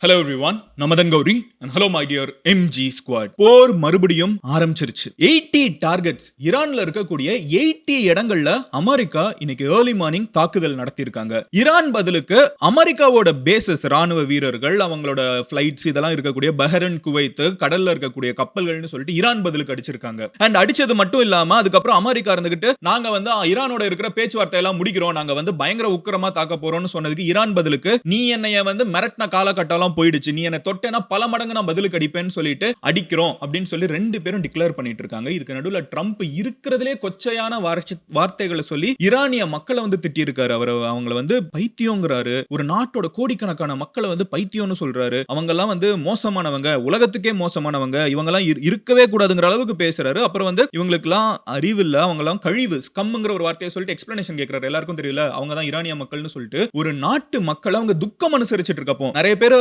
Hello everyone, நமதன் Gowri and hello my dear MG squad. போர் மறுபடியும் ஆரம்பிச்சிருச்சு. 80 டார்கெட்ஸ், ஈரான்ல இருக்கக்கூடிய 80 இடங்கள்ல அமெரிக்கா இன்னைக்கு ஏர்லி மார்னிங் தாக்குதல் நடத்தியிருக்காங்க. ஈரான் பதிலுக்கு அமெரிக்காவோட பேசஸ், ராணுவ வீரர்கள், அவங்களோட ஃபிளைட்ஸ் இதெல்லாம் இருக்கக்கூடிய பஹ்ரைன், குவைத், கடல்ல இருக்கக்கூடிய கப்பல்கள்னு சொல்லிட்டு ஈரான் பதிலுக்கு அடிச்சிருக்காங்க. அண்ட் அடிச்சது மட்டும் இல்லாம அதுக்கப்புறம் அமெரிக்கா இருந்துகிட்டு நாங்க வந்து ஈரானோட இருக்கிற பேச்சுவார்த்தை எல்லாம் முடிக்கிறோம், நாங்க வந்து பயங்கர உக்கிரமா தாக்க போறோம்னு சொன்னதுக்கு ஈரான் பதிலுக்கு நீ என்னைய வந்து மிரட்டின காலகட்டம் போயிடுச்சு, நீ என்ன தொட்டேனா பல மடங்கு நான் பதிலுக்கு அடிப்பேன்னு சொல்லிட்டு அடிக்கிறோம் அப்படின்னு சொல்லி ரெண்டு பேரும் டிக்ளேர் பண்ணிட்டு இருக்காங்க. இதுக்கு நடுவுல ட்ரம்ப் இருக்கிறதுலே கொச்சையான வார்த்தைகளை சொல்லி ஈரானிய மக்களை வந்து திட்டி இருக்காரு. அவங்கள வந்து பைத்தியங்கிறாரு. ஒரு நாட்டோட கோடிக்கணக்கான மக்களை வந்து பைத்தியம்னு சொல்றாரு. அவங்க எல்லாம் வந்து மோசமானவங்க, உலகத்துக்கே மோசமானவங்க, இவங்க எல்லாம் இருக்கவே கூடாதுங்கிற அளவுக்கு பேசுறாரு. அப்புறம் வந்து இவங்களுக்கு எல்லாம் அறிவு இல்ல, அவங்க எல்லாம் கழிவு, ஸ்கம்ங்கிற ஒரு வார்த்தையை சொல்லிட்டு எக்ஸ்பிளனேஷன் கேட்கிறாரு. எல்லாருக்கும் தெரியல அவங்க தான் ஈரானிய மக்கள்னு சொல்லிட்டு ஒரு நாட்டு மக்களை அவங்க துக்கம் அனுசரிச்சிட்டு இருக்கப்போ நிறைய பேர்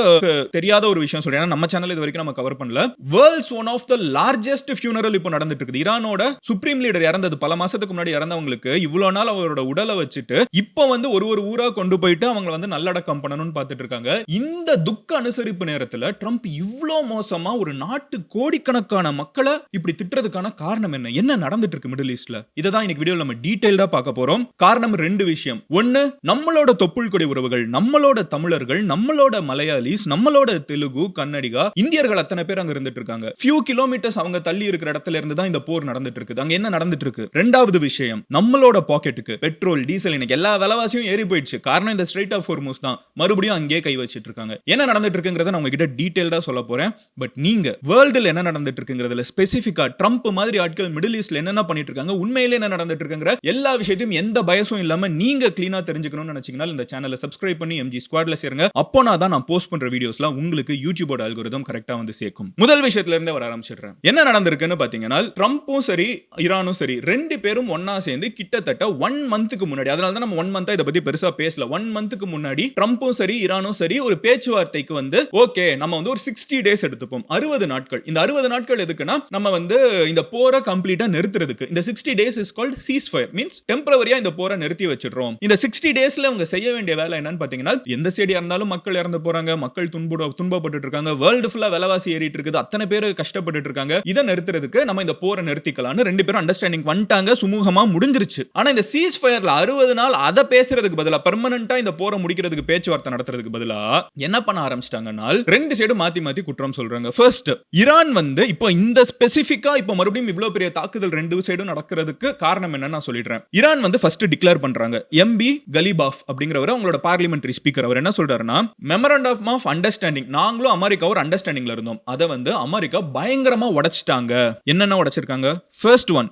தெரியாத ஒரு விஷயம் சொல்றேன். நம்ம சேனல் இது வரைக்கும் நம்ம கவர் பண்ணல. World's one of the largest funeral இப்போ நடந்துட்டு இருக்குது. ஈரானோட சுப்ரீம் லீடர் இறந்தது பல மாசத்துக்கு முன்னாடி இறந்தவங்களுக்கு இவ்வளவு நாள் அவரோட உடலை வச்சுட்டு இப்போ வந்து ஒரு ஊரா கொண்டு போயிட்டு அவங்க வந்து நல்லடக்கம் பண்ணணும்னு பார்த்துட்டு இருக்காங்க. இந்த துக்க அனுசரிப்பு நேரத்தில் ட்ரம்ப் இவ்வளோ மோசமா ஒரு நாட்டு கோடிக்கணக்கான மக்களை இப்படி திட்டுறதுக்கான காரணம் என்ன? என்ன நடந்துட்டு இருக்கு மிடில் ஈஸ்ட்ல? இதை தான் இன்னைக்கு வீடியோல நம்ம டீடைல்டா பார்க்க போறோம். காரணம் ரெண்டு விஷயம். ஒன்னு, நம்மளோட தொப்புள் கொடி உறவுகள், நம்மளோட தமிழர்கள், நம்மளோட மலையாளிஸ், நம்மளோட தெலுங்கு, கன்னடிகா, இந்தியர்கள் அத்தனை பேர் அங்க இருந்துட்டு இருக்காங்க. ஃபியூ கிலோமீட்டர்ஸ் அவங்க தள்ளி இருக்கிற இடத்துல இருந்து தான் இந்த போர் நடந்துட்டு இருக்குது. அங்க என்ன நடந்துட்டு இருக்கு? ரெண்டாவது விஷயம், நம்மளோட பாக்கெட்டுக்கு பெட்ரோல், டீசல், இன்னைக்கு எல்லா விலைவாசியும் ஏறி போயிடுச்சு. காரணம் இந்த ஸ்ட்ரைட் ஆஃப் ஹோர்முஸ் தான். மறுபடியும் அங்கேயே கை வச்சிட்டு இருக்காங்க. என்ன நடந்துட்டு இருக்குங்கிறத நான் உங்ககிட்ட டீடைல்டா சொல்ல போறேன். பட் நீங்க வேர்ல்டுல என்ன நடந்துட்டு இருக்குங்கிறதுல ஸ்பெசிஃபிக்கா ட்ரம்ப் மாதிரி ஆட்கள் மிடில் ஈஸ்ட்ல என்னென்ன பண்ணிட்டு இருக்காங்க, உண்மையிலே என்ன நடந்துட்டு இருக்குங்கிற எல்லா விஷயத்தையும் எந்த பயசும் இல்லாம நீங்க கிளீனா தெரிஞ்சுக்கணும்னு நினைச்சீங்கன்னா இந்த சேனலை சப்ஸ்கிரைப் பண்ணி எம்ஜி ஸ்குவாட்ல சேருங்க. அப்போனா தான் நான் போஸ்ட் பண்ற வீடியோஸ்லாம் உங்களுக்கு யூடியூபோட அல்கோரிதம் கரெக்ட்டா வந்து சேர்க்கும். முதல் விஷயத்துல இருந்தே வர ஆரம்பிச்சிடுறேன். என்ன நடந்திருக்குன்னு பாத்தீங்கன்னா, ட்ரம்ப்பும் சரி ஈரானும் சரி ரெண்டு பேரும் ஒண்ணா சேர்ந்து கிட்டத்தட்ட 1 மந்த்க்கு முன்னாடி, அதனால தான் நம்ம 1 மந்த்தா இத பத்தி பெருசா பேசல. 1 மந்த்க்கு முன்னாடி ட்ரம்ப்பும் சரி ஈரானும் சரி ஒரு பேச்சுவார்த்தைக்கு வந்து ஓகே நம்ம வந்து ஒரு 60 டேஸ் எடுத்துப்போம், 60 நாட்கள். இந்த 60 நாட்கள் எதுக்குன்னா நம்ம வந்து இந்த போரை கம்ப்ளீட்டா நிறுத்துறதுக்கு. இந்த 60 days is called ceasefire, means டெம்பரரியா இந்த போரை நிறுத்தி வச்சிடுறோம். இந்த 60 டேஸ்ல அவங்க செய்ய வேண்டிய வேலை என்னன்னு பாத்தீங்கன்னா, எந்த சைடு இருந்தாலும் மக்கள் இறந்து போறாங்க, மக்கள் துன்பப்பட்டு இருக்காங்க, வேர்ல்டு ஃபுல்லா விலைவாசி ஏறிட்டு இருக்குது, அத்தனை பேர் கஷ்டப்பட்டு இருக்காங்க. இதை நிறுத்துறதுக்கு நம்ம இந்த போரை நிறுத்திக்கலாம்னு ரெண்டு பேரும் அண்டர்ஸ்டாண்டிங் வந்துட்டாங்க. சுமூகமா முடிஞ்சிருச்சு. ஆனா இந்த சீஸ் ஃபயர்ல 60 நாள் அதை பேசுறதுக்கு பதிலா, பெர்மனன்ட்டா இந்த போரை முடிக்கிறதுக்கு பேச்சுவார்த்தை நடத்துறதுக்கு பதிலா என்ன பண்ண ஆரம்பிச்சிட்டாங்கன்னா, ரெண்டு சைடு மாத்தி மாத்தி குற்றம் சொல்றாங்க. ஃபர்ஸ்ட், ஈரான் வந்து இப்போ இந்த ஸ்பெசிஃபிக்கா இப்போ மறுபடியும் இவ்வளவு பெரிய தாக்குதல் ரெண்டு சைடும் நடக்கிறதுக்கு காரணம் என்னன்னு நான் சொல்லிடுறேன். ஈரான் வந்து ஃபர்ஸ்ட் டிக்ளேர் பண்றாங்க. எம்பி கலிபாஃப் அப்படிங்கிறவர், அவங்களோட பார்லிமெண்டரி ஸ்பீக்கர், அவர் என்ன சொல்றாருன்னா, மெமரண்டம் ஆஃப் அண்டர்ஸ்டாண்டிங், நாங்களும் அமெரிக்கா ஒரு அண்டர்ஸ்டாண்டிங்ல இருந்தோம், அதை வந்து அமெரிக்கா பயங்கரமா உடைச்சிட்டாங்க. என்னென்ன உடைச்சிருக்காங்க? ஃபர்ஸ்ட் ஒன்,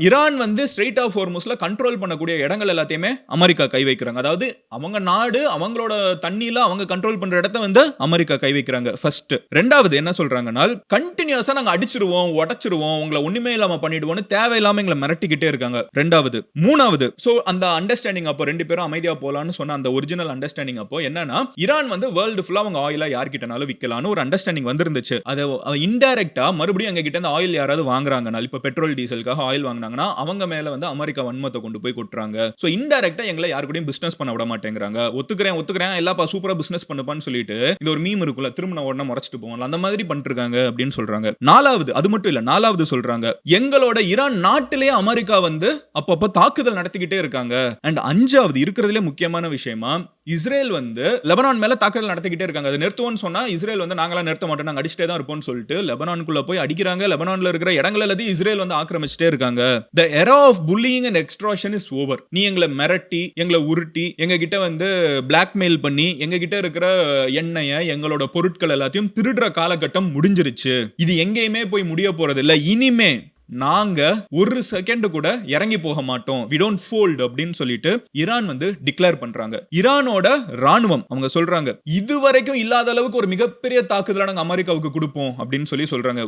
ஈரான் வந்து ஸ்ட்ரைட் ஆஃப் ஹோர்முஸ்ல கண்ட்ரோல் பண்ணக்கூடிய இடங்கள் எல்லாத்தையுமே அமெரிக்கா கை வைக்கிறாங்க. அதாவது அவங்க நாடு, அவங்களோட தண்ணியில அவங்க கண்ட்ரோல் பண்ற இடத்தை வந்து அமெரிக்கா கை வைக்கிறாங்க. ஃபர்ஸ்ட். ரெண்டாவது என்ன சொல்றாங்கன்னா, கண்டினியூஸா நாங்க அடிச்சிருவோம், உடைச்சிருவோம், உங்களை ஒண்ணுமே இல்லாம பண்ணிடுவோம்னு தேவையில்லாம எங்களை மிரட்டிக்கிட்டே இருக்காங்க. ரெண்டாவது. மூணாவது, சோ அந்த அண்டர்ஸ்டாண்டிங் அப்போ ரெண்டு பேரும் அமைதியா போலாம்னு சொன்ன அந்த ஒரிஜினல் அண்டர்ஸ்டாண்டிங் அப்போ என்னன்னா, ஈரான் வந்து வேர்ல்டு ஃபுல்லா அவங்க ஆயிலா யார்கிட்டனாலும் விற்கலாம்னு ஒரு அண்டர்ஸ்டாண்டிங் வந்திருந்துச்சு. அது இன்டைரக்டா மறுபடியும் எங்க கிட்ட இருந்து ஆயில் யாராவது வாங்குறாங்கன்னா, இப்ப பெட்ரோல் டீசலுக்காக ஆயில் வாங்குனாங்கன்னா அவங்க மேல வந்து அமெரிக்கா வன்மத்தை கொண்டு போய் கொட்டுறாங்க. சோ இன்டைரக்டா எங்களை யார் கூடயும் பிசினஸ் பண்ண விட மாட்டேங்கிறாங்க. ஒத்துக்கிறேன் எல்லாப்பா சூப்பரா பிசினஸ் பண்ணுப்பான்னு சொல்லிட்டு இந்த ஒரு மீம் இருக்குல்ல, திரும்ப உடனே முறைச்சிட்டு போவாங்க, அந்த மாதிரி பண்ணிட்டு இருக்காங்க அப்படின்னு சொல்றாங்க. நாலாவது, அது மட்டும் இல்ல, நாலாவது சொல்றாங்க, எங்களோட ஈரான் நாட்டிலேயே அமெரிக்கா வந்து அப்பப்போ தாக்குதல் நடத்திக்கிட்டே இருக்காங்க. அண்ட் அஞ்சாவது, இருக்கிறதுலே முக்கியமான விஷயமா, இஸ்ரேல் வந்து லெபனான் மேல தாக்குதல் நடத்திக்கிட்டே இருக்காங்க. அது நிறுத்துவோம்னு சொன்னா இஸ்ரேல் வந்து நாங்களா நிறுத்த மாட்டோம், நாங்க அடிச்சிட்டே தான் இருப்போம்னு சொல்லிட்டு லெபனானுக்குள்ள போய் அடிக்கிறாங்க. லெபனான்ல இருக்கிற இடங்கள் எல்லாத்தையும் இஸ்ரேல் வந்து ஆக்கிரமிச்சிட்டே இருக்காங்க. The era of bullying and extortion is over. நீ எங்களை மிரட்டி, எங்களை உருட்டி, எங்க கிட்ட வந்து பிளாக்மெயில் பண்ணி, எங்க கிட்ட இருக்கிற எண்ணெயை, எங்களோட பொருட்கள் எல்லாத்தையும் திருடுற காலகட்டம் முடிஞ்சிருச்சு. இது எங்கேயுமே போய் முடிய போறது இல்ல. இனிமே நாங்க ஒரு செகண்ட் கூட இறங்கி போக மாட்டோம், we don't fold அப்படின்னு சொல்லிட்டு ஈரான் வந்து டிக்ளேர் பண்றாங்க. ஈரானோட ராணுவம் அவங்க சொல்றாங்க, இதுவரைக்கும் இல்லாத அளவுக்கு ஒரு மிகப்பெரிய தாக்குதலை நாங்க அமெரிக்காவுக்கு கொடுப்போம் அப்படின்னு சொல்லி சொல்றாங்க.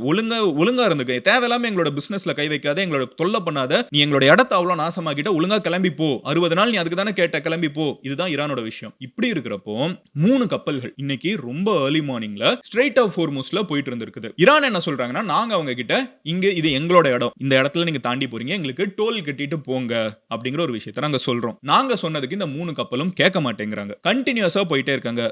ஒழுங்கா இருந்துக்க, தேவையில்லாம எங்களோட பிசினஸ்ல கை வைக்காத, எங்களோட தொல்லை பண்ணாத, நீ எங்களோட இடத்தை அவ்வளவு நாசமாக்கிட்ட, ஒழுங்கா கிளம்பி போ, 60 நாள் நீ அதுக்கு தானே கேட்ட, கிளம்பி போ. இதுதான் ஈரானோட விஷயம். இப்படி இருக்கிறப்போ 3 கப்பல்கள் இன்னைக்கு ரொம்ப ஏர்லி மார்னிங்ல ஸ்ட்ரைட் ஆஃப் ஹோர்முஸ்ல போயிட்டு இருந்திருக்குது. ஈரான் என்ன சொல்றாங்கன்னா, நாங்க அவங்க கிட்ட இங்க இது எங்களோட இடம், இந்த இடத்துல நீங்க தாண்டி போறீங்க, எங்களுக்கு டோல் கட்டிட்டு போங்க அப்படிங்கிற ஒரு விஷயத்தை நாங்க சொல்றோம். நாங்க சொன்னதுக்கு இந்த 3 கப்பலும் கேட்க மாட்டேங்கிறாங்க. கண்டினியூஸா போயிட்டே இருக்காங்க.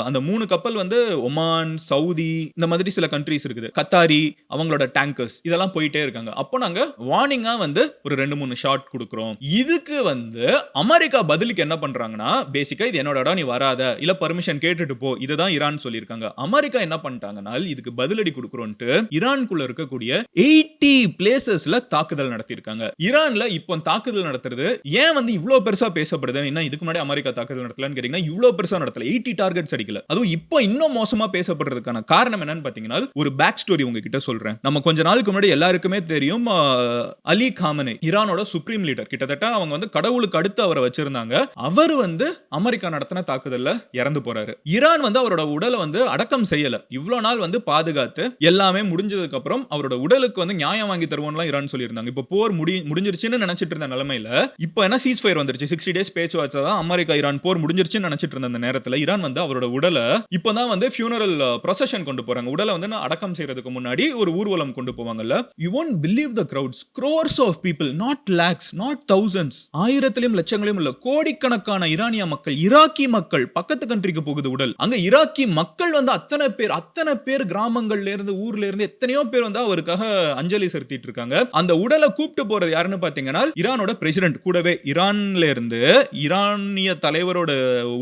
அந்த 3 கப்பல் வந்து ஒமான், சவுதி இந்த மாதிரி சில கண்ட்ரீஸ் இருக்குது, கத்தாரி, அவங்களோட டேங்கர்ஸ் இதெல்லாம் போயிட்டே இருக்காங்க. அப்போ நாங்க வார்னிங்கா வந்து ஒரு 2-3 ஷாட் கொடுக்கிறோம். இதுக்கு வந்து அமெரிக்கா பதிலுக்கு என்ன பண்றாங்கன்னா, பேசிக்கா இது என்னோட இடம், நீ வராத, இல்ல பெர்மிஷன் கேட்டுட்டு போ, இதுதான் ஈரான் சொல்லியிருக்காங்க. அமெரிக்கா என்ன பண்ணிட்டாங்கன்னா, இதுக்கு பதிலடி கொடுக்கிறோம்ட்டு ஈரானுக்குள்ள இருக்கக்கூடிய 80 பிளேசஸ்ல தாக்குதல் நடத்தியிருக்காங்க. ஈரான்ல இப்போ தாக்குதல் நடத்துறது ஏன் வந்து இவ்ளோ பெருசா பேசப்படுது? என்ன இதுக்கு முன்னாடி அமெரிக்கா தாக்குதல் நடத்தலன்னு கேட்டீங்கன்னா, இவ்ளோ பெருசா நடத்தல. 80 டார்கெட்ஸ் அடிக்கல. அதுவும் இப்போ இன்னும் மோசமா பேசப்படுறதுக்கான காரணம் என்னன்னு பாத்தீங்கன்னா, ஒரு பேக் ஸ்டோரி உங்ககிட்ட சொல்றேன். நம்ம கொஞ்ச நாளுக்கு முன்னாடி எல்லாருக்குமே தெரியும், அலி காமனே ஈரானோட சுப்ரீம் லீடர், கிட்டத்தட்ட அவங்க வந்து கடவுளுக்கு அடுத்து அவரை வச்சிருந்தாங்க. அவர் வந்து அமெரிக்கா நடத்தின தாக்குதல்ல இறந்து போறாரு. ஈரான் வந்து அவரோட உடலை வந்து அடக்கம் செய்யல. இவ்வளவு நாள் வந்து பாதுகாத்து எல்லாமே முடிஞ்சதுக்கு அப்புறம் அவரோட உடலுக்கு வந்து நியாயம் வாங்கி தருவோம்லாம் ஈரான் சொல்லியிருந்தாங்க. இப்போ போர் முடிஞ்சிருச்சுன்னு நினைச்சிட்டு இருந்த நிலைமையில இப்போ என்ன சீஸ் ஃபயர் வந்துருச்சு. 60 டேஸ் பேச்சுவார்த்தை தான் அமெரிக்கா ஈரான் போர் முடிஞ்சிருச்சுன்னு நினைச்சிட்டு இருந்த அந்த நேரத்துல ஈரான் வந்து அவரோட உடலை இப்பதான் வந்து ஃபியூனரல் ப்ரொசஷன் கொண்டு போறாங்க. உடலை வந்து அடக்கம் செய்யறதுக்கு முன்னாடி ஒரு ஊர்வலம் கொண்டு போவாங்கல்ல. You won't believe the crowds, crores of people, not lakhs, not thousands, ஆயிரத்திலும் லட்சங்களையும் இல்ல, கோடிக்கணக்கான ஈரானிய மக்கள், ஈராக்கி மக்கள், பக்கத்து கண்ட்ரிக்கு போகுது உடல். அங்க ஈராக்கி மக்கள் வந்து அத்தனை பேர் கிராமங்கள்ல இருந்து ஊர்ல இருந்து எத்தனையோ பேர் வந்து அவருக்காக அஞ்சலி செலுத்திட்டு இருக்காங்க. அந்த உடலை கூப்பிட்டு போறது யாருன்னு பாத்தீங்கன்னா ஈரானோட பிரசிடென்ட், கூடவே ஈரான்ல இருந்து ஈரானிய தலைவரோட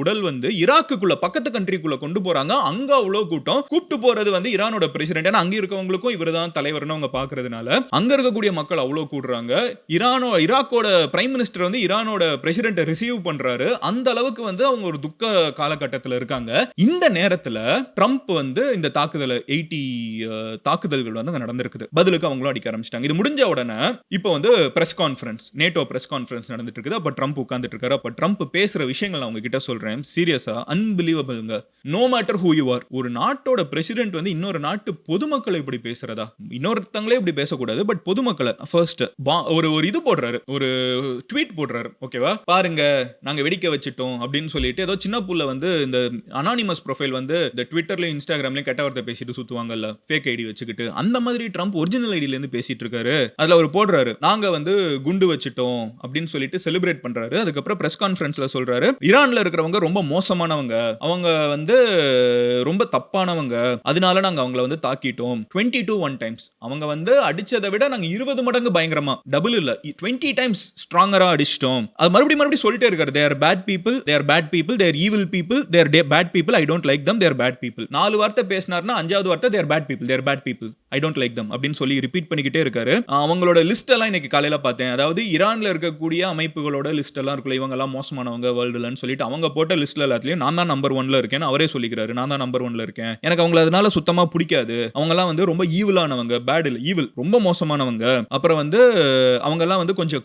உடல் வந்து ஈராக்குக்குள்ள பக்கத்து கண்ட்ரிக்குள்ள கொண்டு போறாங்க. அங்க அவ்வளவு கூட்டம். கூப்பிட்டு போறது வந்து ஈரானோட பிரசிடென்ட். ஏன்னா அங்க இருக்கவங்களுக்கும் இவர்தான் தலைவர்னு அவங்க பாக்குறதுனால அங்க இருக்கக்கூடிய மக்கள் அவ்வளவு கூடுறாங்க. ஈராக்கோட பிரைம் மினிஸ்டர் வந்து ஈரானோட பிரசிடென்ட் ரிசீவ் பண்றாரு. அந்த அளவுக்கு வந்து அவங்க ஒரு துக்க காலகட்டத்தில் இருக்காங்க. இந்த நேரத்துல ட்ரம்ப் வந்து இந்த தாக்குதல் 80 தாக்குதல்கள் வந்து நடந்திருக்குது. பதிலுக்கு அவங்களும் அடிக்க ஆரம்பிச்சிட்டாங்க. இது முடிஞ்ச உடனே இப்போ வந்து press conference, NATO press conference நடந்துட்டு இருக்குது. அப்ப ட்ரம்ப் உட்கார்ந்துட்டு இருக்காரு. அப்ப ட்ரம்ப் பேசுற விஷயங்கள் நான் உங்ககிட்ட சொல்றேன். சீரியஸா அன்பிலீவபிள்ங்க. No matter who you are, ஒரு நாட்டோட பிரசிடென்ட் வந்து இன்னொரு நாட்டு பொதுமக்களை இப்படி பேசுறதா? இன்னொருத்தங்களே இப்படி பேசக்கூடாது, பட் பொதுமக்களை ஃபர்ஸ்ட் ஒரு இது போடுறாரு, ஒரு ட்வீட் போடுறாரு. ஓகேவா, பாருங்க நாங்க வெடிக்க வச்சிட்டோம் அப்படின்னு சொல்லிட்டு ஏதோ சின்ன புள்ள வந்து இந்த அனானிமஸ் ப்ரொஃபைல் வந்து இந்த ட்விட்டர்லயும் இன்ஸ்டாகிராம்லயும் கெட்ட வார்த்தை பேசிட்டு சுத்துவாங்கல்ல, ஃபேக் ஐடி வச்சுக்கிட்டு, அந்த மாதிரி ட்ரம்ப் ஒரிஜினல் ஐடியில இருந்து பேசிட்டு இருக்காரு. அதுல அவர் போடுறாரு, நாங்க வந்து குண்டு வச்சிட்டோம் அப்படின்னு சொல்லிட்டு செலிப்ரேட் பண்றாரு. அதுக்கப்புறம் பிரஸ் கான்ஃபரன்ஸ்ல சொல்றாரு, ஈரான்ல இருக்கிறவங்க ரொம்ப மோசமானவங்க, அவங்க வந்து ரொம்ப தப்பானவங்க, அதனால நாங்க அவங்கள வந்து தாக்கிட்டோம் 22 டைம்ஸ். அவங்க வந்து அடிச்சதை விட நாங்க 20 மடங்கு பயங்கரமா, டபுள் இல்ல 20 டைம்ஸ் ஸ்ட்ராங்கரா அடிச்சிட்டோம். அது மறுபடியும் சொல்லிட்டே இருக்காரு. they are bad people, they are bad people, they are evil people, they are bad people, I don't like them, they are bad people. 4 வார்த்தை பேசினார்னா 5வது வார்த்தை they are bad people, they are bad people, I don't like them அப்படின்னு சொல்லி repeat பண்ணிக்கிட்டே இருக்காரு. அவங்களோட list எல்லாம் இன்னைக்கு காலையில பார்த்தேன். அதாவது ஈரான்ல இருக்கக்கூடிய அமைப்புகளோட லிஸ்ட் எல்லாம் இருக்குல்ல, இவங்க எல்லாம் மோசமானவங்க வேர்ல்டுலன்னு சொல்லிட்டு அவங்க போட்ட லிஸ்ட்ல எல்லாத்துலயும் நான் தான் நம்பர் 1ல இருக்கேன் அவரே சொல்லிக்கிறாரு. நான் தான் நம்பர் 1ல இருக்கேன், எனக்கு அவங்கள அதனால சுத்தமா பிடிக்காது, அவங்க எல்லாம் வந்து ரொம்ப ஈவிலானவங்க, பேட் இல்ல ஈவில், ரொம்ப மோசமானவங்க. அப்புறம் வந்து அவங்க எல்லாம் வந்து கொஞ்சம்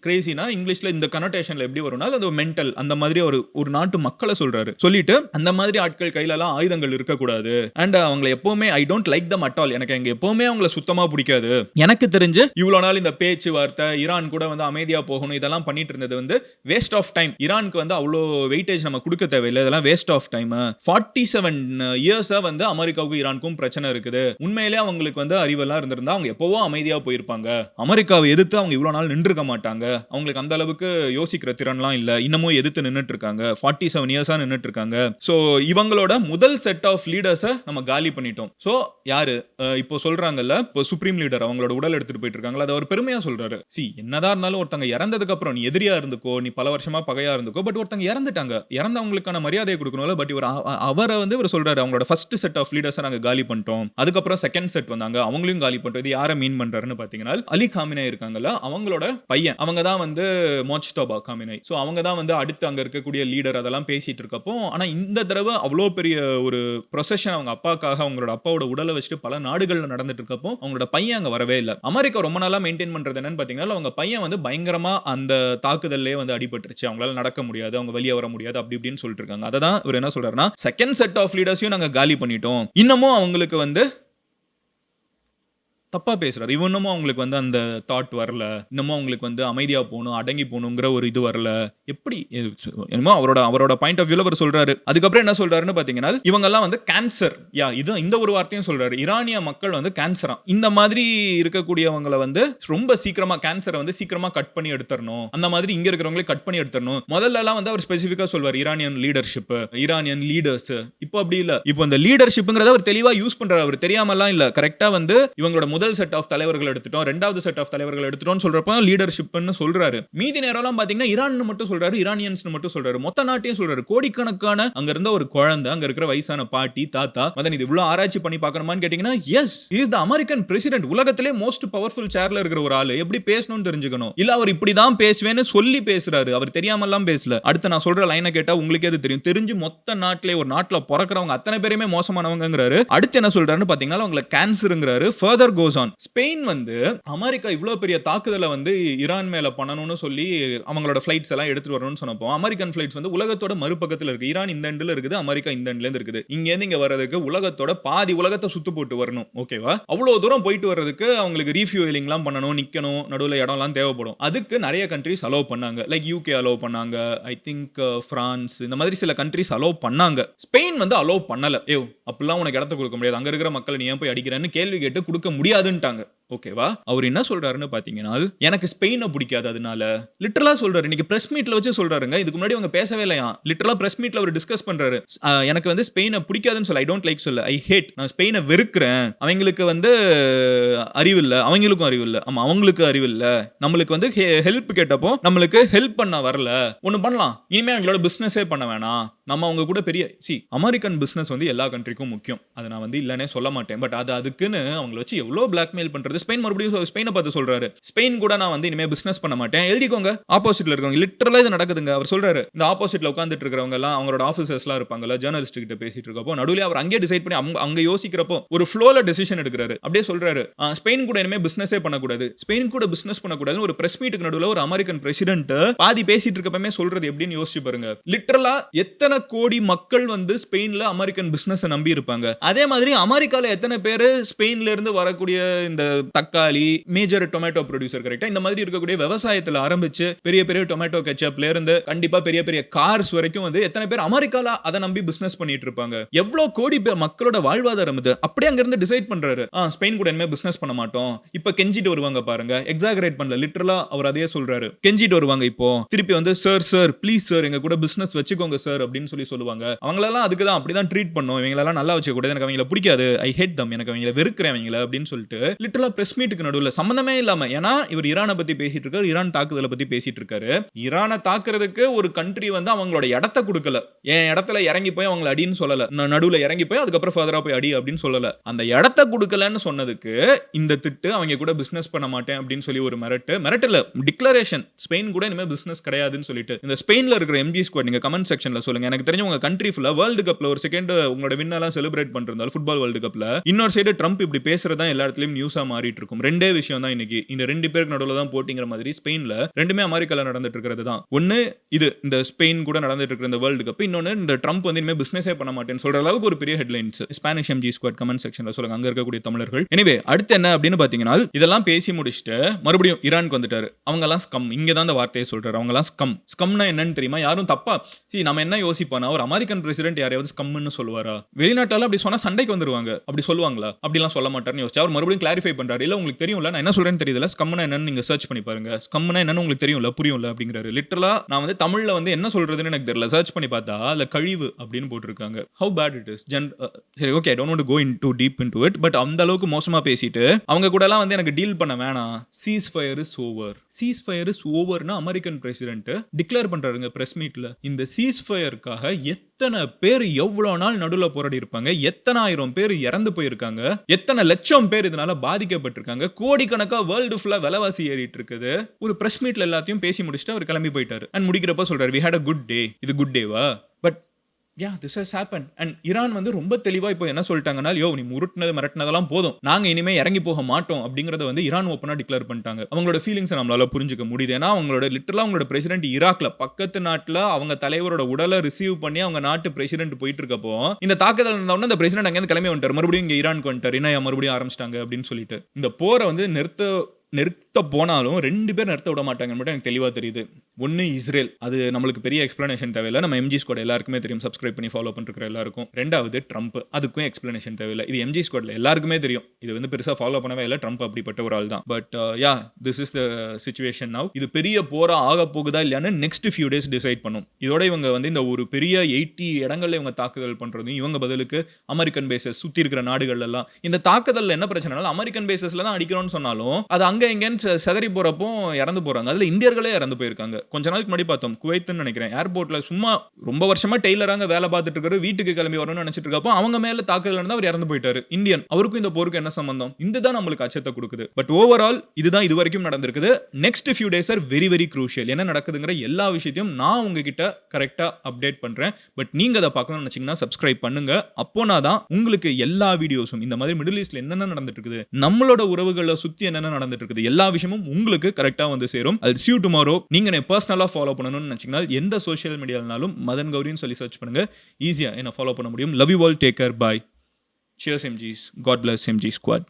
கிரேசினா இங்கிலீஷ்ல இந்த கனோட்டேஷன்ல எப்படி வரும்னா அது மென்டல், அந்த மாதிரி ஒரு நாட்டு மக்களை சொல்றாரு. சொல்லிட்டு அந்த மாதிரி ஆட்கள் கையில எல்லாம் ஆயுதங்கள் இருக்க கூடாது, அண்ட் அவங்களை எப்பவுமே I don't like them at all, எனக்கு எங்க எப்பவுமே அவங்கள சுத்தமா பிடிக்காது. எனக்கு தெரிஞ்சு இவ்வளவு நாள் இந்த பேச்சுவார்த்தை ஈரான் கூட வந்து அமைதியா போகணும் இதெல்லாம் பண்ணிட்டு இருந்தது வந்து வேஸ்ட் ஆஃப் டைம். ஈரானுக்கு வந்து அவ்வளோ வெயிட்டேஜ் நம்ம கொடுக்க தேவையில்லை, இதெல்லாம் வேஸ்ட் ஆஃப் டைம். 47 இயர்ஸா வந்து அமெரிக்காவுக்கும் ஈரானுக்கும் பிரச்சனை இருக்குது. உண்மையிலே அவங்களுக்கு வந்து அறிவெல்லாம் இருந்திருந்தா அவங்க எப்பவோ அமைதியா போயிருப்பாங்க. அமெரிக்காவை எதிர்த்து அவங்க இவ்வளவு நாள் நின்றுக்க மாட்டாங்க. அவங்களுக்கு அந்த அளவுக்கு யோசிக்கிற திறன்லாம் இல்ல, இன்னமும் எதிர்த்து நின்னுட்டு இருக்காங்க. 47 இயர்ஸா நின்னுட்டு இருக்காங்க. சோ இவங்களோட முதல் செட் ஆஃப் லீடர்ஸை நம்ம காலி பண்ணிட்டோம். சோ யாரு இப்போ சொல்றாங்கல்ல, இப்போ சுப்ரீம் லீடர் அவங்களோட உடல் எடுத்துட்டு போயிட்டு இருக்காங்களா, அதை அவர் பெருமையா சொல்றாரு. என்னதான் இருந்தாலும் ஒருத்தங்க இறந்ததுக்கு அப்புறம் நீ எதிரியா இருந்துக்கோ, நீ பல வருஷமா பகையா இருந்துக்கோ, பட் ஒருத்தங்க இறந்துட்டாங்க, இறந்தவங்களுக்கான மரியாதையை கொடுக்கணும்ல. பட் இவர் அவரை வந்து இவர் சொல்றாரு, அவங்களோட ஃபர்ஸ்ட் செட் ஆஃப் லீடர்ஸை நாங்க காலி பண்ணிட்டோம், அதுக்கப்புறம் செகண்ட் செட் வந்தாங்க அவங்களையும் காலி பண்ணிட்டோம். இது யாரை மீன் பண்றாருன்னு பாத்தீங்கன்னா அலி காமினை இருக்காங்கல்ல, அவங்களோட பையன், அவங்க தான் வந்து மோஜ்தபா காமினை. சோ அவங்க தான் வந்து அடுத்து அங்க இருக்கக்கூடிய லீடர், அதெல்லாம் பேசிட்டு இருக்கப்போ, ஆனா இந்த தடவை அவ்வளோ பெரிய ஒரு ப்ரொசஷன் அவங்க அப்பாக்காக அவங்களோட அப்பாவோட உடலை வச்சுட்டு பல நாடுகள்ல நடந்துட்டு இருக்கப்போ அவங்களோட பையன் அங்க வரவே இல்லை. அமெரிக்கா ரொம்ப நாளா மெயின்டைன் பண்றது என்னன்னு பாத்தீங்கன்னா, அவங்க பையன் வந்து பயங்கரமா அந்த தாக்குதல்லே வந்து அடிபட்டுருச்சு, அவங்களால நடக்க முடியாது, அவங்க வெளியே வர முடியாது அப்படி இப்படின்னு சொல்லிட்டு இருக்காங்க. அததான் இவர் என்ன சொல்றாருன்னா, செகண்ட் செட் ஆஃப் லீடர்ஸையும் நாங்க காலி பண்ணிட்டோம், இன்னமும் அவங்களுக்கு வந்து தப்பா பேசுறாரு. இன்னமும் அவங்களுக்கு வந்து அந்த தாட் வரல. இன்னமும் அவங்களுக்கு வந்து அமைதியா போணும், அடங்கி போணுங்கிற ஒரு இது வரல. எப்படி என்னமோ அவரோட அவரோட பாயிண்ட் ஆஃப் வியூல அவரு சொல்றாரு. அதுக்கப்புறம் என்ன சொல்றாருன்னு பார்த்தீங்கன்னா, இவங்கலாம் வந்து கேன்சர். இது இந்த ஒரு வார்த்தையும் சொல்றாரு. ஈரானிய மக்கள் வந்து கேன்சராம். இந்த மாதிரி இருக்கக்கூடியவங்கள வந்து ரொம்ப சீக்கிரமா கேன்சர வந்து சீக்கிரமா கட் பண்ணி எடுத்தரணும். அந்த மாதிரி இங்க இருக்கிறவங்களே கட் பண்ணி எடுத்தரணும். முதல்லலாம் வந்து அவர் ஸ்பெசிஃபிக்கா சொல்வாரு. Iranian leadership, Iranian leaders. இப்போ அப்படி இல்ல. இப்போ இந்த லீடர்ஷிப்ங்கிறத அவர் தெளிவா யூஸ் பண்றாரு. அவர் தெரியாமலாம் இல்ல. கரெக்ட்டா வந்து இவங்களோட முதல் செட் ஆஃப் தலைவர்கள் எடுத்துட்டோம், 2வது செட் ஆஃப் தலைவர்கள் எடுத்துட்டோம்னு சொல்றப்ப லீடர்ஷிப்னு சொல்றாரு. மீதி நேரம்லாம் பாத்தீங்கன்னா ஈரான் மட்டும் சொல்றாரு, ஈரானியன்ஸ் மட்டும் சொல்றாரு. மொத்த நாட்டையும் சொல்றாரு. கோடிக்கணக்கான அங்க இருந்த ஒரு குழந்தை, அங்க இருக்கிற வயசான பாட்டி, தாத்தா, மதன் இது இவ்ளோ ஆராய்ச்சி பண்ணி பார்க்கணுமான்னு கேட்டீங்கன்னா, yes he is the American president. உலகத்திலே மோஸ்ட் பவர்ஃபுல் சேர்ல இருக்கிற ஒரு ஆளு. எப்படி பேசணும்னு தெரிஞ்சுக்கணும். இல்ல அவர் இப்படி தான் பேசுவேன்னு சொல்லி பேசுறாரு. அவர் தெரியாமலாம் பேசல. அடுத்து நான் சொல்ற லைனை கேட்டா உங்களுக்கே அது தெரியும். தெரிஞ்சு மொத்த நாட்டிலே ஒரு நாட்டுல பொறக்கறவங்க அத்தனை பேருமே மோசமானவங்கங்கறாரு. அடுத்து என்ன சொல்றாருன்னு பாத்தீங்கன்னா உங்களுக்கு கேன்சர்ங்கறாரு. Further goes on. ஸ்பெயின் வந்து அமெரிக்கா இவ்ளோ பெரிய தாக்குதல வந்து ஈரான் மேல பண்ணணும்னு சொல்லி அவங்களோட ஃளைட்ஸ் எல்லாம் எடுத்துட்டு வரணும்னு சொன்னப்போ அமெரிக்கன் ஃளைட்ஸ் வந்து உலகத்தோட மறுபக்கத்துல இருக்கு. ஈரான் இந்த எண்ட்ல இருக்குது, அமெரிக்கா இந்த எண்ட்ல இருந்து இருக்குது. இங்க இருந்து இங்க வர்றதுக்கு உலகத்தோட பாதி உலகத்தை சுத்து போட்டு வரணும். ஓகேவா? அவ்வளவு தூரம் போயிட்டு வர்றதுக்கு அவங்களுக்கு ரீஃபியூலிங்லாம் பண்ணணும், நிக்கணும், நடுவுல இடம்லாம் தேவைப்படும். அதுக்கு நிறைய கண்ட்ரீஸ் அலோவ் பண்ணாங்க. லைக் யூகே அலோவ் பண்ணாங்க. ஐ திங்க் பிரான்ஸ் இந்த மாதிரி சில கண்ட்ரீஸ் அலோவ் பண்ணாங்க. ஸ்பெயின் வந்து அலோவ் பண்ணல. அப்படிலாம் உனக்கு இடத்த கொடுக்க முடியாது. அங்க இருக்கிற மக்களை நீ ஏன் போய் அடிக்கிறேன்னு கேள்வி கேட்டு கொடுக்க முடியாதுன்ட்டாங்க. ஓகேவா? அவர் என்ன சொல்றாருன்னு பாத்தீங்கன்னா, எனக்கு ஸ்பெயினை பிடிக்காது அதனால. லிட்டரலா சொல்றாரு. இன்னைக்கு பிரஸ் மீட்ல வச்சு சொல்றாருங்க. இதுக்கு முன்னாடி அவங்க பேசவே இல்லையா. லிட்டரலா பிரஸ் மீட்ல அவர் டிஸ்கஸ் பண்றாரு. எனக்கு வந்து ஸ்பெயினை பிடிக்காதுன்னு சொல்ல. ஐ டோன்ட் லைக் சொல்ல. ஐ ஹேட். நான் ஸ்பெயினை வெறுக்கிறேன். அவங்களுக்கு வந்து அறிவு இல்ல. அவங்களுக்கும் அறிவு இல்ல. ஆமா அவங்களுக்கு அறிவு இல்ல. நம்மளுக்கு வந்து ஹெல்ப் கேட்டப்போ நம்மளுக்கு ஹெல்ப் பண்ண வரல. ஒன்னு பண்ணலாம். இனிமே அவங்களோட பிசினஸே பண்ண வேணாம். நம்ம அவங்க கூட பெரிய அமெரிக்கன் பிசினஸ் வந்து எல்லா கண்ட்ரிக்கும் முக்கியம். அதை நான் வந்து இல்லனே சொல்ல மாட்டேன். பட் அதுக்குன்னு அவங்கள வச்சு எவ்வளவு பிளாக்மெயில் பண்றது. ஸ்பெயின் மறுபடியும் ஸ்பெயினை பார்த்து சொல்றாரு. ஸ்பெயின் கூட நான் வந்து இனிமே பிசினஸ் பண்ண மாட்டேன். எழுதிக்கோங்க. ஆப்போசிட்ல இருக்கவங்க லிட்டரலா இது நடக்குதுங்க. அவர் சொல்றாரு. இந்த ஆப்போசிட்ல உட்கார்ந்துட்டு இருக்கிறவங்க எல்லாம் அவங்களோட ஆபீசர்ஸ்லாம் இருப்பாங்கல்ல, ஜர்னலிஸ்ட் கிட்ட பேசிட்டு இருக்கப்போ நடுவுல அவர் அங்கே டிசைட் பண்ணி அங்க யோசிக்கிறப்போ ஒரு ஃப்ளோல டிசிஷன் எடுக்கிறாரு. அப்படியே சொல்றாரு. ஸ்பெயின் கூட இனிமே பிசினஸே பண்ணக்கூடாது. ஸ்பெயின் கூட பிசினஸ் பண்ணக்கூடாதுன்னு ஒரு பிரஸ் மீட்டுக்கு நடுவுல ஒரு அமெரிக்கன் பிரசிடென்ட் பாதி பேசிட்டு இருக்கப்பமே சொல்றது எப்படின்னு யோசிச்சு பாருங்க. லிட்டரலா எத்தனை கோடி மக்கள் வந்து ஸ்பெயின்ல அமெரிக்கன் பிசினஸ் நம்பி இருப்பாங்க. அதே மாதிரி அமெரிக்கால எத்தனை பேர் ஸ்பெயின்ல இருந்து வரக்கூடிய இந்த தக்காளி மேஜர் டொமேட்டோ ப்ரொடியூசர் கரெக்ட்டா இந்த மாதிரி இருக்கக்கூடிய விவசாயத்துல ஆரம்பிச்சு பெரிய பெரிய டொமேட்டோ கெச்சப்ல இருந்து கண்டிப்பா பெரிய பெரிய கார்ஸ் வரைக்கும் வந்து எத்தனை பேர் அமெரிக்கால அதை நம்பி பிசினஸ் பண்ணிட்டு இருப்பாங்க. எவ்வளவு கோடி பேர் மக்களோட வாழ்வாதாரம் இது. அப்படியே அங்க இருந்து டிசைட் பண்றாரு. ஸ்பெயின் கூட இனிமே பிசினஸ் பண்ண மாட்டோம். இப்ப கெஞ்சிட்டு வருவாங்க பாருங்க. எக்ஸாகரேட் பண்ணல. லிட்டரலா அவர் அதே சொல்றாரு. கெஞ்சிட்டு வருவாங்க. இப்போ திருப்பி வந்து சார் ப்ளீஸ் சார் எங்க கூட பிசினஸ் வச்சுக்கோங்க சார் அப்படின்னு சொல்லுவாங்க. அவங்களெல்லாம் அதுக்கு தான் அப்படிதான் ட்ரீட் பண்ணோம். இவங்களெல்லாம் நல்லா வச்சுக்க கூடாது. எனக்கு அவங்கள பிடிக்காது. ஐ ஹேட் தம். எனக்கு அவங்கள வெறுக்கிறேன் அவங்கள அப்படின்னு சொல்லிட்டு லிட்டரலா பிரஸ் மீட்டுக்கு நடுவுல சம்பந்தமே இல்லாம ஏன்னா இவர் ஈரானை பத்தி பேசிட்டு இருக்காரு. ஈரான் தாக்குதலை பத்தி பேசிட்டு இருக்காரு. ஈரானை தாக்குறதுக்கு ஒரு கண்ட்ரி வந்து அவங்களோட இடத்தை கொடுக்கல. என் இடத்துல இறங்கி போய் அவங்கள அடின்னு சொல்லல. நடுவுல இறங்கி போய் அதுக்கப்புறம் ஃபர்தரா போய் அடி அப்படின்னு சொல்லல. அந்த இடத்தை கொடுக்கலன்னு சொன்னதுக்கு இந்த திட்டு அவங்க கூட பிசினஸ் பண்ண மாட்டேன் அப்படின்னு சொல்லி ஒரு மிரட்டல டிக்ளரேஷன். ஸ்பெயின் கூட இனிமே பிசினஸ் கிடையாதுன்னு சொல்லிட்டு இந்த ஸ்பெயின்ல இருக்கிற எம்ஜி ஸ்குவாட் நீங்க கமெண்ட் செக்ஷன்ல சொல்லுங்க. எனக்கு தெரிஞ்ச உங்க கண்ட்ரி ஃபுல்லா வேர்ல்ட் கப்ல ஒரு செகண்ட் உங்களோட வின் எல்லாம் செலிப்ரேட் பண்றதால ஃபுட்பால் வேர்ல்ட் கப்ல இன்னொரு சைடு ட்ரம்ப் இப்படி பேசுறதா எல்லா இடத்துலயும் நியூஸா மாறிட்டு இருக்கும். ரெண்டே விஷயம் தான் இன்னைக்கு. இந்த ரெண்டு பேருக்கு நடுவுல தான் போட்டிங்கிற மாதிரி ஸ்பெயின்ல ரெண்டுமே அமெரிக்கால நடந்துட்டு இருக்கிறது தான். ஒன்னு இது இந்த ஸ்பெயின் கூட நடந்துட்டு இருக்கிற இந்த வேர்ல்ட் கப். இன்னொன்னு இந்த ட்ரம்ப் வந்து இனிமே பிசினஸே பண்ண மாட்டேன்னு சொல்ற அளவுக்கு ஒரு பெரிய headlines. Spanish MG squad comment செக்ஷன்ல சொல்லுங்க. அங்க இருக்கக்கூடிய தமிழர்கள். எனிவே அடுத்து என்ன அப்படின்னு பாத்தீங்கன்னா இதெல்லாம் பேசி முடிச்சுட்டு மறுபடியும் ஈரானுக்கு வந்துட்டாரு. அவங்க எல்லாம் ஸ்கம். இங்க தான் அந்த வார்த்தையை சொல்றாரு. அவங்க எல்லாம் ஸ்கம். ஸ்கம்னா என்னன்னு தெரியுமா? யாரும் தப்பா நம்ம என்ன யோசிப்போனா ஒரு அமெரிக்கன் பிரசிடென்ட் யாரையாவது ஸ்கம்னு சொல்லுவாரா? வெளிநாட்டால அப்படி சொன்னா சண்டைக்கு வந்துருவாங்க. அப்படி சொல்லுவாங்களா? அப்படிலாம் சொல்ல மாட்டாருன்னு யோசிச்சு அவர் மறுபடியும் கிளாரிஃபை பண்றாரு. இல்ல உங்களுக்கு தெரியும்ல நான் என்ன சொல்றேன்னு தெரியல. ஸ்கம்னா என்னன்னு நீங்க சர்ச் பண்ணி பாருங்க. ஸ்கம்னா என்னன்னு உங்களுக்கு தெரியும்ல புரியும்ல அப்படிங்கிறாரு. லிட்டரலா நான் வந்து தமிழ்ல வந்து என்ன சொல்றதுன்னு எனக்கு தெரியல. சர்ச் பண்ணி பார்த்தா அதுல கழிவு அப்படின்னு போட்டுருக்காங்க. How bad it is. சரி okay I don't want to go into deep into it. But அந்த அளவுக்கு மோசமா பேசிட்டு அவங்க கூட எல்லாம் வந்து எனக்கு டீல் பண்ண வேணாம். Cease fire is over. Cease fire is ஓவர்னா அமெரிக்கன் பிரசிடென்ட் டிக்ளேர் பண்றாருங்க பிரஸ் மீட்ல. இந்த சீஸ் ஃபயருக்காக எத்தனை பேர் எவ்வளவு நாள் நடுவுல போராடி இருப்பாங்க. எத்தனை ஆயிரம் பேர் இறந்து போயிருக்காங்க. எத்தனை லட்சம் பேர் இதனால பாதிக்கப்பட்டிருக்காங்க. கோடிக்கணக்கா வேர்ல்டு ஃபுல்லா விலைவாசி ஏறிட்டு இருக்குது. ஒரு பிரஸ் மீட்ல எல்லாத்தையும் பேசி முடிச்சுட்டு அவர் கிளம்பி போயிட்டாரு. அண்ட் முடிக்கிறப்ப சொல்றாரு we had a good day. இது குட் டேவா? But this has happen. And Iran வந்து ரொம்ப தெளிவா இப்போ என்ன சொல்லிட்டாங்கன்னா, யோ நீ உருட்டுனது மிரட்டினதெல்லாம் போதும். நாங்க இனிமே இறங்கி போக மாட்டோம் அப்படிங்கிறத வந்து ஈரான் ஓப்பனா டிக்ளேர் பண்ணிட்டாங்க. அவங்களோட ஃபீலிங்ஸ நம்மளால புரிஞ்சுக்க முடியுது. ஏன்னா அவங்களோட லிட்டரலா அவங்களோட பிரசிடென்ட் ஈராக்ல பக்கத்து நாட்டுல அவங்க தலைவரோட உடலை ரிசீவ் பண்ணி அவங்க நாட்டு பிரசிடென்ட் போயிட்டு இருக்கப்போ, இந்த தாக்குதல் நடந்த உடனே அந்த பிரசிடென்ட் அங்கேருந்து கிளம்பி வந்துட்டார். மறுபடியும் இங்க ஈரானுக்கு வந்துட்டார். என்ன மறுபடியும் ஆரம்பிச்சிட்டாங்க அப்படின்னு சொல்லிட்டு. இந்த போரை வந்து நிறுத்த போனாலும் 2 பேர் நிறுத்த விட மாட்டாங்கன்னு மட்டும் எனக்கு தெளிவா தெரியுது. ஒன்னு இஸ்ரேல். அது நம்மளுக்கு பெரிய எக்ஸ்பிளனேஷன் தேவையில்ல. நம்ம எம்ஜி ஸ்குவாட் எல்லாருக்குமே தெரியும். சப்ஸ்கிரைப் பண்ணி ஃபாலோ பண்ணிருக்கிற எல்லாருக்கும். 2வது ட்ரம்ப். அதுக்கும் எக்ஸ்பிளனேஷன் தேவையில்ல. இது எம்ஜி ஸ்குவாட்ல எல்லாருக்குமே தெரியும். இது வந்து பெருசா ஃபாலோ பண்ணவே இல்ல. ட்ரம்ப் அப்படிப்பட்ட ஒரு ஆள் தான். But this is the situation now. இது பெரிய போரா ஆக போகுதா இல்லையான்னு நெக்ஸ்ட் ஃபியூ டேஸ் டிசைட் பண்ணும். இதோட இவங்க வந்து இந்த ஒரு பெரிய 80 இடங்கள்ல இவங்க தாக்குதல் பண்றதும் இவங்க பதிலுக்கு அமெரிக்கன் பேசஸ் சுத்தி இருக்கிற நாடுகள் எல்லாம் இந்த தாக்குதல்ல என்ன பிரச்சனைனா அமெரிக்கன் பேசஸ்ல தான் அடிக்கிறோம்னு சொன்னாலும் அது அங்க எங்கன்னு செதறி போறப்போ இறந்து போறாங்க. அதுல இந்தியர்களே இறந்து போயிருக்காங்க. கொஞ்ச நாளுக்கு முன்னாடி பார்த்தோம் குவைத்னு நினைக்கிறேன். ஏர்போர்ட்ல சும்மா ரொம்ப வருஷமா டெய்லராங்க வேலை பார்த்துட்டு இருக்காரு. வீட்டுக்கு கிளம்பி வரணும்னு நினைச்சிட்டு இருக்கப்போ அவங்க மேல தாக்குதல் நடந்தா அவர் இறந்து போயிட்டாரு. இந்தியன். அவருக்கும் இந்த போருக்கு என்ன சம்பந்தம்? இதுதான் நம்மளுக்கு அச்சத்தை கொடுக்குது. பட் ஓவரால் இதுதான் இது வரைக்கும் நடந்திருக்குது. Next few days are very very crucial. என்ன நடக்குதுங்கிற எல்லா விஷயத்தையும் நான் உங்ககிட்ட கரெக்டா அப்டேட் பண்றேன். பட் நீங்க அதை பார்க்கணும்னு நினைச்சீங்கன்னா சப்ஸ்கிரைப் பண்ணுங்க. அப்போனா தான் உங்களுக்கு எல்லா வீடியோஸும் இந்த மாதிரி மிடில் ஈஸ்ட்ல என்னென்ன நடந்துட்டு இருக்குது, நம்மளோட உறவுகளை சுத்தி என்னென்ன நடந்துட்டு இருக்குது, எல்லா விஷயமும் உங்களுக்கு கரெக்டா வந்து சேரும். I'll see you tomorrow. நீங்க என்ன பர்சனலா ஃபாலோ பண்ணணும்னு நினைச்சீங்கன்னா எந்த சோஷியல் மீடியாலனாலும் மதன் கௌரின்னு சொல்லி சர்ச் பண்ணுங்க. ஈஸியா என்ன ஃபாலோ பண்ண முடியும். Love you all. Take care. Bye. Cheers MGs. God bless MG Squad.